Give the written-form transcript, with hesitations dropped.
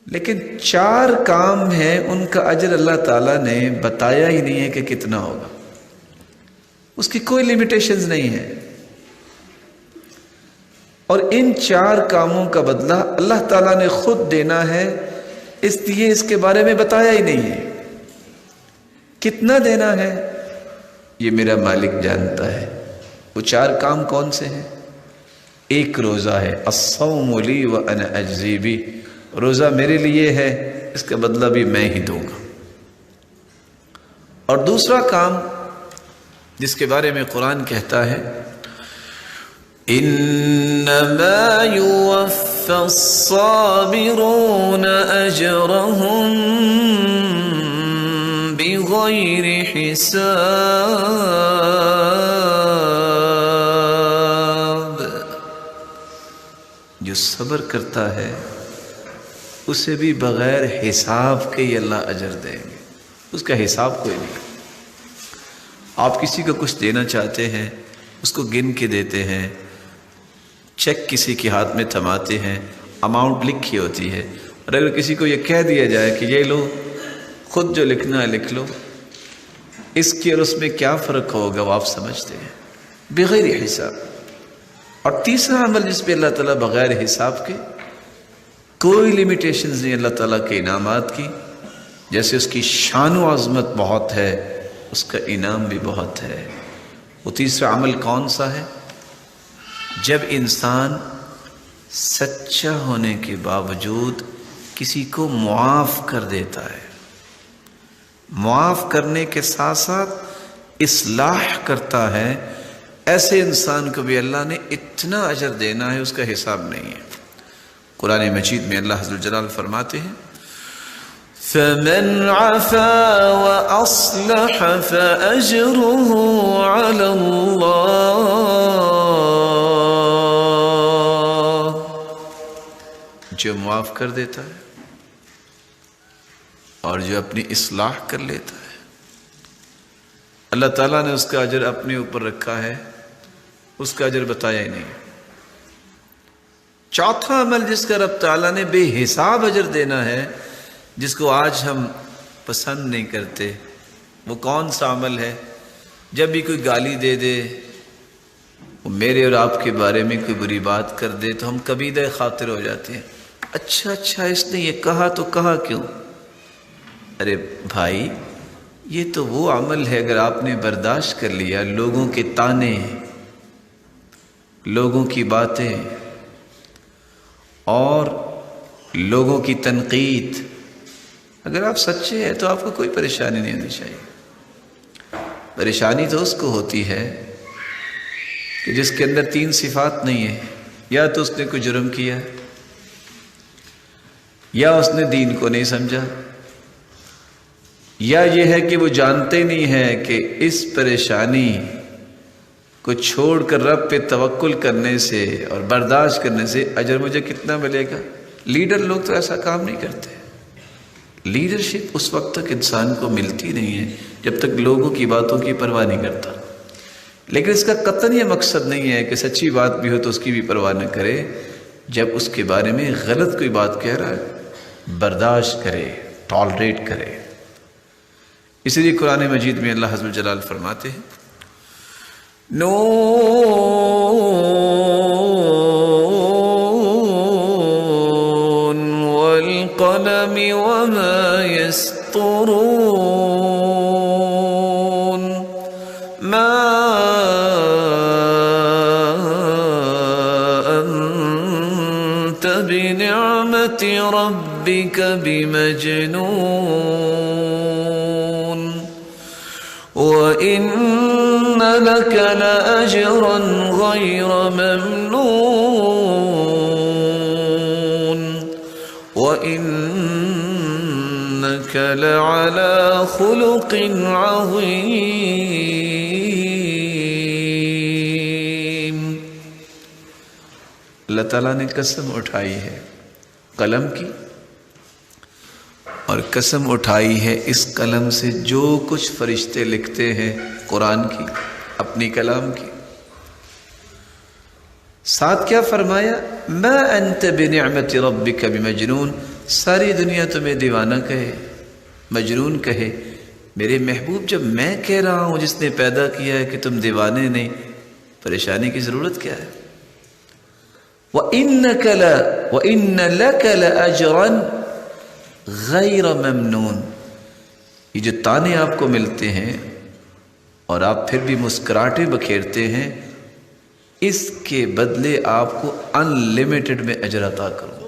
لیکن 4 کام ہیں، ان کا اجر اللہ تعالیٰ نے بتایا ہی نہیں ہے کہ کتنا ہوگا، اس کی کوئی لیمیٹیشنز نہیں ہے، اور ان 4 کاموں کا بدلہ اللہ تعالیٰ نے خود دینا ہے، اس لیے اس کے بارے میں بتایا ہی نہیں ہے۔ کتنا دینا ہے یہ میرا مالک جانتا ہے۔ وہ 4 کام کون سے ہیں؟ ایک روزہ ہے، الصوم لی وانا اجزی بہ، روزہ میرے لیے ہے، اس کا بدلہ بھی میں ہی دوں گا۔ اور دوسرا کام جس کے بارے میں قرآن کہتا ہے انما یوفی الصابرون اجرهم بغیر حساب، جو صبر کرتا ہے اسے بھی بغیر حساب کے ہی اللہ اجر دیں گے، اس کا حساب کوئی نہیں۔ آپ کسی کو کچھ دینا چاہتے ہیں، اس کو گن کے دیتے ہیں، چیک کسی کے ہاتھ میں تھماتے ہیں، اماؤنٹ لکھی ہوتی ہے، اور اگر کسی کو یہ کہہ دیا جائے کہ یہ لو خود جو لکھنا ہے لکھ لو، اس کی اور اس میں کیا فرق ہوگا وہ آپ سمجھتے ہیں، بغیر حساب۔ اور تیسرا عمل جس پہ اللہ تعالیٰ بغیر حساب کے، کوئی لیمیٹیشنز نہیں اللہ تعالیٰ کے انعامات کی، جیسے اس کی شان و عظمت بہت ہے اس کا انعام بھی بہت ہے۔ وہ تیسرا عمل کون سا ہے؟ جب انسان سچا ہونے کے باوجود کسی کو معاف کر دیتا ہے، معاف کرنے کے ساتھ ساتھ اصلاح کرتا ہے، ایسے انسان کو بھی اللہ نے اتنا اجر دینا ہے، اس کا حساب نہیں ہے۔ قرآن مجید میں اللہ عز و جلال فرماتے ہیں فَمَنْ عَفَا وَأَصْلَحَ فَأَجْرُهُ عَلَى اللَّهِ، جو معاف کر دیتا ہے اور جو اپنی اصلاح کر لیتا ہے، اللہ تعالیٰ نے اس کا اجر اپنے اوپر رکھا ہے، اس کا اجر بتایا ہی نہیں۔ چوتھا عمل جس کا رب تعالیٰ نے بے حساب اجر دینا ہے، جس کو آج ہم پسند نہیں کرتے، وہ کون سا عمل ہے؟ جب بھی کوئی گالی دے دے، وہ میرے اور آپ کے بارے میں کوئی بری بات کر دے تو ہم کبیدہ خاطر ہو جاتے ہیں، اچھا اس نے یہ کہا تو کہا کیوں؟ ارے بھائی، یہ تو وہ عمل ہے اگر آپ نے برداشت کر لیا، لوگوں کے تانے، لوگوں کی باتیں اور لوگوں کی تنقید، اگر آپ سچے ہیں تو آپ کو کوئی پریشانی نہیں ہونی چاہیے۔ پریشانی تو اس کو ہوتی ہے کہ جس کے اندر 3 صفات نہیں ہیں، یا تو اس نے کوئی جرم کیا، یا اس نے دین کو نہیں سمجھا، یا یہ ہے کہ وہ جانتے نہیں ہیں کہ اس پریشانی کو چھوڑ کر رب پہ توکل کرنے سے اور برداشت کرنے سے اجر مجھے کتنا ملے گا۔ لیڈر لوگ تو ایسا کام نہیں کرتے۔ لیڈرشپ اس وقت تک انسان کو ملتی نہیں ہے جب تک لوگوں کی باتوں کی پرواہ نہیں کرتا، لیکن اس کا قطعاً یہ مقصد نہیں ہے کہ سچی بات بھی ہو تو اس کی بھی پرواہ نہ کرے، جب اس کے بارے میں غلط کوئی بات کہہ رہا ہے برداشت کرے، ٹالریٹ کرے۔ اسی لیے قرآن مجید میں اللہ عز و جلال فرماتے ہیں نون والقلم وما يسطرون ما أنت بنعمة ربك بمجنون وإن لك لأجرا غير ممنون وإنك لعلى خلق عظيم۔ اللہ تعالیٰ نے قسم اٹھائی ہے قلم کی، اور قسم اٹھائی ہے اس قلم سے جو کچھ فرشتے لکھتے ہیں قرآن کی، اپنی کلام کی۔ ساتھ کیا فرمایا؟ ما انت بنعمت ربک بمجنون، ساری دنیا تمہیں دیوانہ کہے، مجنون کہے، میرے محبوب جب میں کہہ رہا ہوں جس نے پیدا کیا ہے کہ تم دیوانے نہیں، پریشانی کی ضرورت کیا ہے؟ وَإِنَّ لَكَ لَأَجْرًا غَيْرَ مَمْنُونَ، یہ جو تانے آپ کو ملتے ہیں اور آپ پھر بھی مسکراہٹیں بکھیرتے ہیں، اس کے بدلے آپ کو ان لمیٹڈ میں اجر عطا کروں گا۔